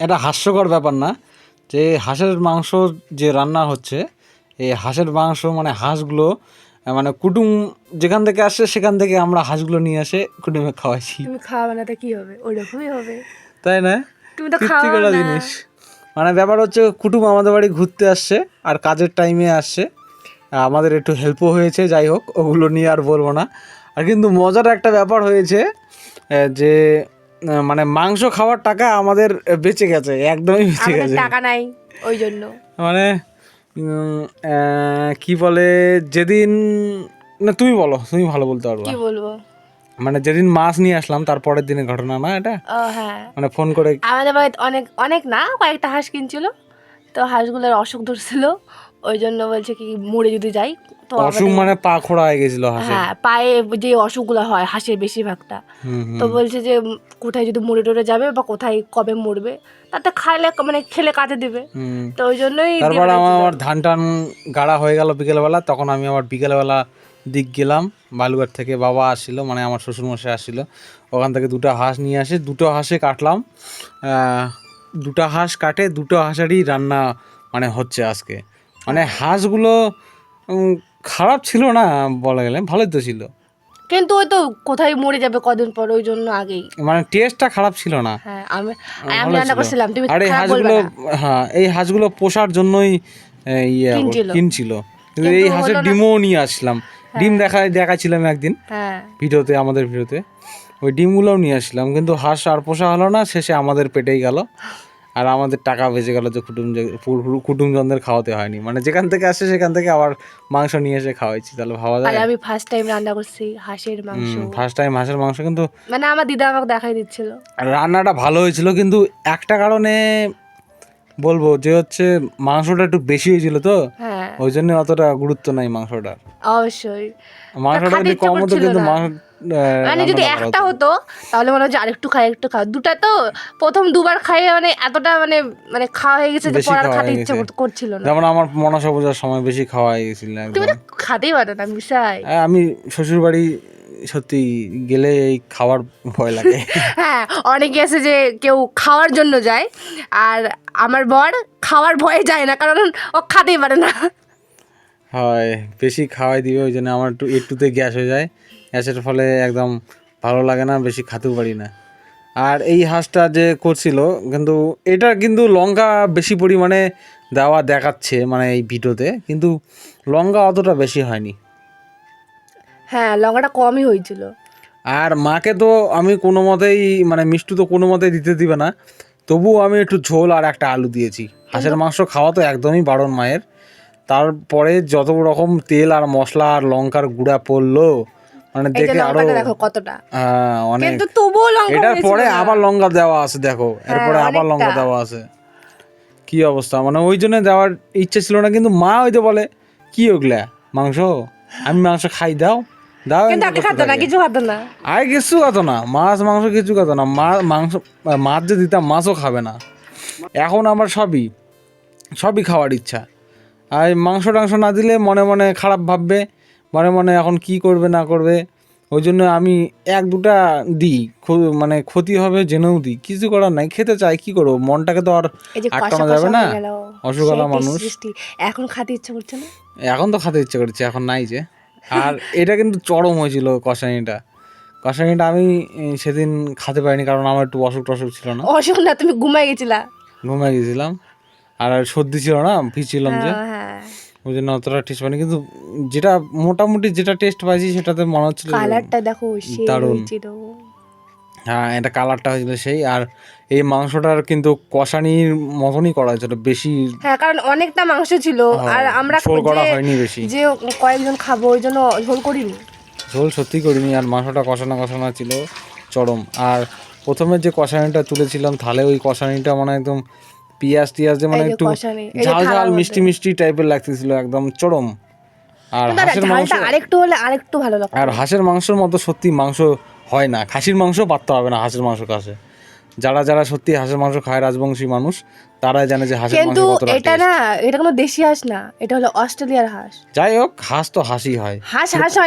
এটা হাস্যকর ব্যাপার না যে হাঁসের মাংস যে রান্না হচ্ছে, এই হাঁসের মাংস মানে হাঁসগুলো মানে কুটুম যেখান থেকে আসে সেখান থেকে আমরা হাঁসগুলো নিয়ে আসে কুটুমে খাওয়াইছি। তুমি খাওয়াবে না তো কি হবে, ওইরকমই হবে, তাই না? তুমি তো তৃপ্তি খাওয়াও করা না। জিনিস। মানে ব্যাপার হচ্ছে কুটুম আমাদের বাড়ি ঘুরতে আসছে আর কাজের টাইমে আসছে, আমাদের একটু হেল্পও হয়েছে, যাই হোক ওগুলো নিয়ে আর বলবো না। আর কিন্তু মজার একটা ব্যাপার হয়েছে যে মানে মাংস খাওয়ার টাকা আমাদের বেঁচে গেছে, একদমই বেঁচে আমাদের গেছে। টাকা নাই ওই জন্য। মানে কি বলে যেদিন, না তুমি বলো, তুমি ভালো বলতে পারবো। কি বলবো, মানে যেদিন মাছ নিয়ে আসলাম তারপরের দিনের ঘটনা না এটা? ও হ্যাঁ, মানে ফোন করে আমাদের বাড়িতে অনেক অনেক না কয়েকটা হাঁস কিনছিল, তো হাঁসগুলোর অসুখ ধরছিল, ওই জন্য বলছে কি মরে যদি যাই তো অসুখ মানে পা খোড়া হয়ে গেছিল হাঁসের। হ্যাঁ, পায়ে যে অসুখগুলো হয় হাঁসের বেশিরভাগটা, তো বলছে যে কোথায় যদি মরে টরে যাবে বা কোথায় কবে মরবে তাতে খাইলে মানে খেলে কাজে দিবে, তো ওই জন্যই তারপর আমার ধান টান গাড়া হয়ে গেল বিকেলবেলা, তখন আমি আবার বিকেলবেলা দিক গেলাম, বালুঘাট থেকে বাবা আসছিল, মানে আমার শ্বশুরমশাই আসছিল, ওখান থেকে দুটো হাঁস নিয়ে আসে, দুটো হাঁসে কাটলাম, দুটো হাঁস কাটে দুটো হাঁসেরই রান্না মানে হচ্ছে আজকে। মানে হাঁসগুলো খারাপ ছিল না বলা গেলে, ভালোই তো ছিল, কিন্তু ওই তো কোথায় মরে যাবে কদিন পর, ওই জন্য আগেই মানে টেস্টটা খারাপ ছিল না। হ্যাঁ, আমি ভালো রান্না ছিল। করছিলাম, তুমি আর এই খারাপ বলবে হাঁসগুলো, না। হ্যাঁ এই হাঁসগুলো পোষার জন্যই কিনছিল। কিনছিল, কিন্তু এই কিন্তু হাঁসের হলো না। ডিমও নিয়ে আসলাম, ডিম দেখাছিলাম একদিন হ্যাঁ, ভিডিওতে, আমাদের ভিডিওতে ওই ডিমগুলোও নিয়ে আসলাম, কিন্তু হাঁস আর পোষা হলো না, শেষে আমাদের পেটেই গেল, আর আমাদের টাকা বেঁচে গেল যে কুটুমজনদের খাওয়াতে হয়নি, মানে যেখান থেকে আসে সেখান থেকে আবার মাংস নিয়ে এসে খাওয়াইছি, তাহলে ভাবা আর যায়। আমি ফার্স্ট টাইম রান্না করছি হাঁসের মাংস, ফার্স্ট টাইম হাঁসের মাংস, কিন্তু মানে আমার দিদা আমাকে দেখাই দিচ্ছিল। রান্নাটা ভালো হয়েছিল, কিন্তু একটা কারণে বলবো যে হচ্ছে মাংসটা একটু বেশি হয়েছিল তো, হ্যাঁ, ওই জন্য অতটা গুরুত্ব নাই মাংসটার। অবশ্যই। মাংসটা খাতে যদি ইচ্ছে কম হতো, করছিল কিন্তু না। মাংস মানে যদি রান্নাটা ভালো একটা হতো। হতো তাহলে মনে হয় যে আরেকটু খাই একটু খাও, দুটা তো প্রথম দুবার খাইয়ে মানে এতটা মানে মানে খাওয়া হয়ে গেছে যে বেশি পর আর খাওয়া খাতে হয়ে ইচ্ছে গেছে, করছিল না। যেমন আমার মনসা পূজার সময় বেশি খাওয়া হয়ে গেছিল তুমি একদম। তো খাতেই পারো না মিশাই। আমি শ্বশুর বাড়ি সত্যি গেলে এই খাওয়ার ভয় লাগে। হ্যাঁ, অনেকে আছে যে কেউ খাওয়ার জন্য যায়, আর আমার বর খাওয়ার ভয়ে যায় না, কারণ ও খাতেই পারে না। হয়, বেশি খাওয়াই দিবে, ওই জন্য আমার একটুতে গ্যাস হয়ে যায়, গ্যাসের ফলে একদম ভালো লাগে না, বেশি খাতেও পারি না। আর এই হাঁসটা যে করছিল, কিন্তু এটা কিন্তু লঙ্কা বেশি পরিমাণে দেওয়া দেখাচ্ছে মানে এই ভিডিওতে, কিন্তু লঙ্কা অতটা বেশি হয়নি। হ্যাঁ, লঙ্কাটা কমই হয়েছিল। আর মাকে তো আমি কোনো মতেই মানে মিষ্টি তো কোনো মতেই দিতে দিবে না, তবুও আমি একটু ঝোল আর একটা আলু দিয়েছি। হাঁসের মাংস খাওয়া তো একদমই বারণ মায়ের, তারপরে যত রকম তেল আর মশলা আর লঙ্কার গুঁড়া পড়লো, মানে এই যে দেখে আরো লঙ্কাটা দেখো কতটা, অনেক। কিন্তু তবুও লঙ্কা এটার হয়েছিল পরে না। আবার লঙ্কা দেওয়া আছে, দেখো এরপরে আবার অনেকটা। লঙ্কা দেওয়া আছে, কি অবস্থা, মানে ওই জন্য দেওয়ার ইচ্ছে ছিল না, কিন্তু মা ওই তো বলে কি ওগুলা মাংস, আমি মাংস খাই, দাও দাও, কিন্তু আগে খাতো না, কিছু খাতো না। আয় কিছু খাতো না, মাছ মাংস কিছু খাতো না, মাংস মাছ যে দিতাম মাছও খাবে না, এখন আমার সবই সবই খাওয়ার ইচ্ছা। আর মাংস টাংস না দিলে মনে মনে খারাপ ভাববে, মনে মনে এখন কি করবে না করবে, ওই জন্য আমি এক দুটা দিই, মানে ক্ষতি হবে জেনেও দিই, কিছু করার নাই, খেতে চাই, কি করবো, মনটাকে তো আর এই যে আটকানো কষা যাবে কষা না, হয়ে গেল, অসুখওয়ালা মানুষ। এখন খাতে ইচ্ছে করছে না। এখন তো খেতে ইচ্ছে করছে, এখন নাই যে। আর এটা কিন্তু চরম হয়েছিল কষানিটা, কষানিটা আমি সেদিন খেতে পারিনি, কারণ আমার একটু অসুখ টসুখ ছিল না, অসুখ না, তুমি ঘুমাই গেছিলা। ঘুমিয়ে গেছিলাম, আর সর্দি ছিল না, ভিজছিলাম যে, হ্যাঁ, ওই জন্য অতটা টেস্ট পাইনি, কিন্তু যেটা মোটামুটি যেটা টেস্ট পাইছি সেটাতে মনে হচ্ছিল কালারটা দেখো সেই দারুণ। হয়েছিল। হ্যাঁ, এটা কালারটা হয়েছিল সেই, আর এই মাংসটার কিন্তু কষানির মতনই করা হয়েছিল বেশি, হ্যাঁ, কারণ অনেকটা মাংস ছিল, আর আমরা ঝোল করা হয়নি বেশি, যে কয়েকজন খাবো ওই জন্য ঝোল করিনি। ঝোল সত্যি করিনি, আর মাংসটা কষানো কষানো ছিল চরম। আর প্রথমে যে কষানিটা তুলেছিলাম থালে, ওই কষানিটা মানে একদম পিঁয়াজ টিয়াজ দিয়ে মানে এই যে একটু কষানি, এই যে ঝাল থালার ঝাল মধ্যে। মিষ্টি মিষ্টি টাইপের লাগতেছিল, একদম চরম। আর কিন্তু হাঁসের মাংস, ঝালটা আরেকটু হলে আরেকটু ভালো লাগতো। আর হাঁসের মাংসের মতো সত্যি মাংস হয় না, খাসির মাংস পারতে হবে না হাঁসের মাংস কাছে, যারা যারা সত্যি হাঁসের মাংস খায় রাজবংশী মানুষ, তারাই জানে যে হাঁসের মাংস কিন্তু কতটা এটা taste। না, এটা কোনো দেশি হাঁস না, এটা হলো অস্ট্রেলিয়ার হাঁস। যাই হোক, হাঁস তো হাসি হয়। হাঁস হাঁস হয়।